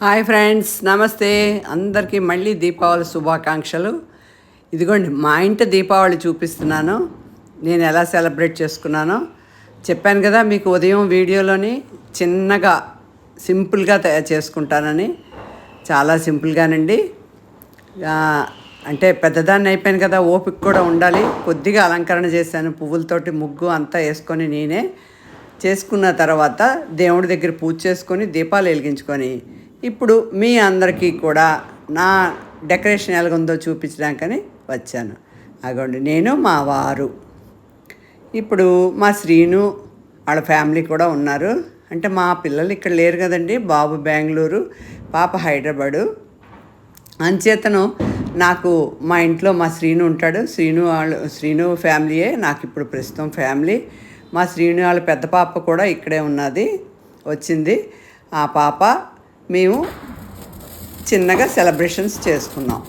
Hi friends, నమస్తే అందరికీ. మళ్ళీ దీపావళి శుభాకాంక్షలు. ఇదిగోండి మా ఇంటి దీపావళి చూపిస్తున్నాను. నేను ఎలా సెలబ్రేట్ చేసుకున్నానో చెప్పాను కదా మీకు ఉదయం వీడియోలోని. చిన్నగా సింపుల్గా తయారు చేసుకుంటానని. చాలా సింపుల్గానండి. అంటే పెద్దదాన్ని అయిపోయాను కదా, ఓపిక కూడా ఉండాలి. కొద్దిగా అలంకరణ చేశాను, పువ్వులతోటి ముగ్గు అంతా వేసుకొని నేనే చేసుకున్న తర్వాత దేవుడి దగ్గర పూజ చేసుకొని దీపాలు వెలిగించుకొని ఇప్పుడు మీ అందరికీ కూడా నా డెకరేషన్ ఎలాగుందో చూపించడానికని వచ్చాను. అగోండి నేను, మా వారు, ఇప్పుడు మా శ్రీను వాళ్ళ ఫ్యామిలీ కూడా ఉన్నారు. అంటే మా పిల్లలు ఇక్కడ లేరు కదండి, బాబు బెంగళూరు, పాప హైదరాబాదు. అంచేతను నాకు మా ఇంట్లో మా శ్రీను ఉంటాడు. శ్రీను ఫ్యామిలీయే నాకు ఇప్పుడు ప్రస్తుతం ఫ్యామిలీ. మా శ్రీను వాళ్ళ పెద్ద పాప కూడా ఇక్కడే ఉన్నది, వచ్చింది. ఆ పాప మేము చిన్నగా సెలబ్రేషన్స్ చేసుకున్నాం.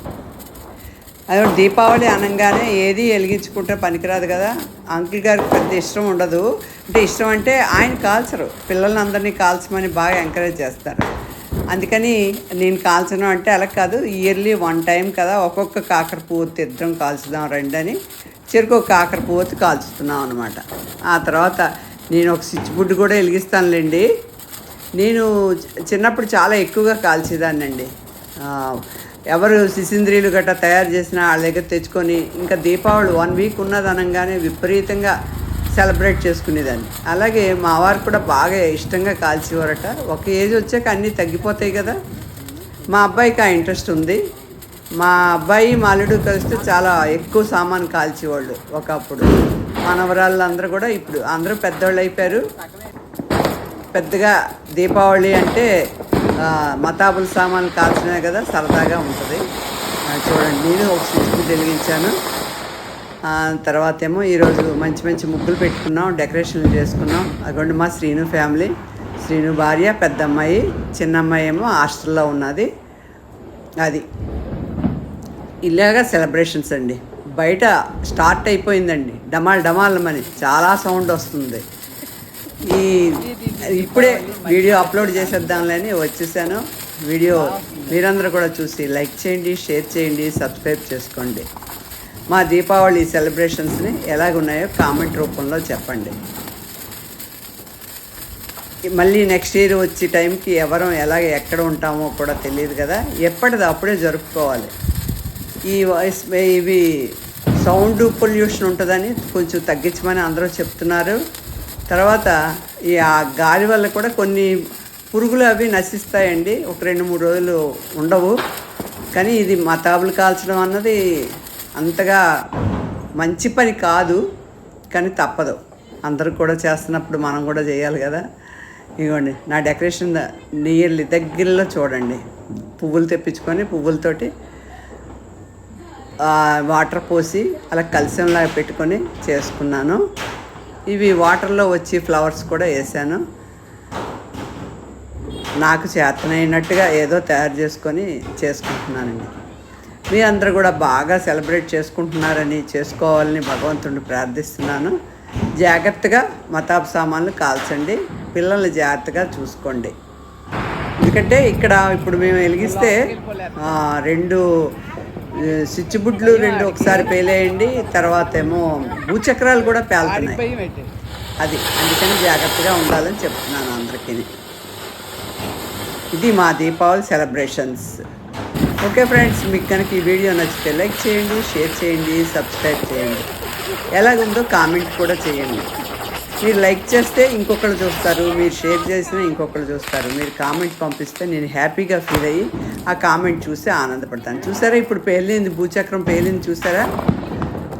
అదే దీపావళి అనగానే ఏది వెలిగించుకుంటే పనికిరాదు కదా. అంకుల్ గారికి పెద్ద ఇష్టం ఉండదు. అంటే ఇష్టం అంటే ఆయన కాల్చరు, పిల్లల్ని అందరినీ కాల్చమని బాగా ఎంకరేజ్ చేస్తారు. అందుకని నేను కాల్చను అంటే అలా కాదు, ఇయర్లీ వన్ టైం కదా, ఒక్కొక్క కాకర పువ్వొత్తి ఇద్దరం కాల్చుదాం రండి అని చెరుకు ఒక కాకర పువ్వొత్తి కాల్చుతున్నాం అనమాట. ఆ తర్వాత నేను ఒక స్విచ్ బుడ్ కూడా వెలిగిస్తానులేండి. నేను చిన్నప్పుడు చాలా ఎక్కువగా కాల్చేదాన్నండి. ఎవరు సిసింద్రీలు గట్రా తయారు చేసినా వాళ్ళ దగ్గర తెచ్చుకొని ఇంకా దీపావళి 1 వీక్ ఉన్నదనంగానే విపరీతంగా సెలబ్రేట్ చేసుకునేదాన్ని. అలాగే మా వారు కూడా బాగా ఇష్టంగా కాల్చేవారట. ఒక ఏజ్ వచ్చాక అన్నీ తగ్గిపోతాయి కదా. మా అబ్బాయికి ఆ ఇంట్రెస్ట్ ఉంది. మా అబ్బాయి మా అల్లుడు కలిస్తే చాలా ఎక్కువ సామాను కాల్చేవాళ్ళు ఒకప్పుడు. మనవరాళ్ళు అందరూ కూడా ఇప్పుడు అందరూ పెద్దవాళ్ళు అయిపోయారు. పెద్దగా దీపావళి అంటే మతాబుల సామాన్లు కాల్చినా కదా, సరదాగా ఉంటుంది. చూడండి, నేను ఒక స్విచ్ వెలిగించాను. తర్వాత ఏమో ఈరోజు మంచి మంచి ముగ్గులు పెట్టుకున్నాం, డెకరేషన్లు చేసుకున్నాం. అక్కడ మా శ్రీను ఫ్యామిలీ, శ్రీను భార్య, పెద్ద అమ్మాయి, చిన్న అమ్మాయి ఏమో హాస్టల్లో ఉన్నది. అది ఇలాగా సెలబ్రేషన్స్ అండి. బయట స్టార్ట్ అయిపోయిందండి, డమాల్ డమాల్మని చాలా సౌండ్ వస్తుంది. ఇప్పుడే వీడియో అప్లోడ్ చేసేద్దాంలే అని వచ్చేసాను. వీడియో మీరందరూ కూడా చూసి లైక్ చేయండి, షేర్ చేయండి, సబ్స్క్రైబ్ చేసుకోండి. మా దీపావళి సెలబ్రేషన్స్ని ఎలాగున్నాయో కామెంట్ రూపంలో చెప్పండి. మళ్ళీ నెక్స్ట్ ఇయర్ వచ్చే టైంకి ఎవరం ఎక్కడ ఉంటామో కూడా తెలియదు కదా, ఎప్పటిది అప్పుడే జరుపుకోవాలి. ఇవి సౌండ్ పొల్యూషన్ ఉంటుందని కొంచెం తగ్గించమని అందరూ చెప్తున్నారు. తర్వాత ఆ గాలి వల్ల కూడా కొన్ని పురుగులు అవి నశిస్తాయండి, ఒక 2-3 రోజులు ఉండవు. కానీ ఇది మతాబులు కాల్చడం అన్నది అంతగా మంచి పని కాదు, కానీ తప్పదు. అందరూ కూడా చేస్తున్నప్పుడు మనం కూడా చేయాలి కదా. ఇదిగోండి నా డెకరేషన్ నియర్లీ దగ్గరలో చూడండి. పువ్వులు తెప్పించుకొని పువ్వులతోటి వాటర్ పోసి అలా కలశంలాగా పెట్టుకొని చేసుకున్నాను. ఇవి వాటర్లో వచ్చి ఫ్లవర్స్ కూడా వేసాను. నాకు చేతనైనట్టుగా ఏదో తయారు చేసుకొని చేసుకుంటున్నానండి. మీ అందరూ కూడా బాగా సెలబ్రేట్ చేసుకుంటున్నారని, చేసుకోవాలని భగవంతుడిని ప్రార్థిస్తున్నాను. జాగ్రత్తగా మతాబు సామాన్లు కాల్చండి, పిల్లల్ని జాగ్రత్తగా చూసుకోండి. ఎందుకంటే ఇక్కడ ఇప్పుడు మేము వెలిగిస్తే 2 స్విచ్ బుడ్లు 2 ఒకసారి పేలేయండి. తర్వాత ఏమో భూచక్రాలు కూడా పేలుతున్నాయి. అది అందుకని జాగ్రత్తగా ఉండాలని చెప్తున్నాను అందరికీ. ఇది మా దీపావళి సెలబ్రేషన్స్. ఓకే ఫ్రెండ్స్, మీకు కనుక ఈ వీడియో నచ్చితే లైక్ చేయండి, షేర్ చేయండి, సబ్స్క్రైబ్ చేయండి. ఎలాగుందో కామెంట్ కూడా చేయండి. మీరు లైక్ చేస్తే ఇంకొకరు చూస్తారు, మీరు షేర్ చేసినా ఇంకొకరు చూస్తారు. మీరు కామెంట్ పంపిస్తే నేను హ్యాపీగా ఫీల్ అయ్యి ఆ కామెంట్ చూసి ఆనందపడతాను. చూసారా, ఇప్పుడు పేలింది, భూచక్రం పేలింది చూసారా.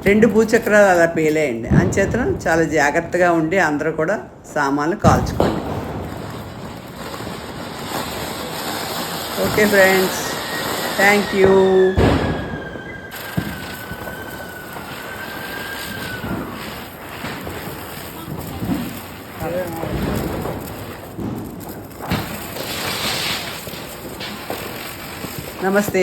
2 భూచక్రాలు అలా పేలేయండి. అంచేతను చాలా జాగ్రత్తగా ఉండి అందరూ కూడా సామాన్లు కాల్చుకోండి. Okay friends, thank you. నమస్తే.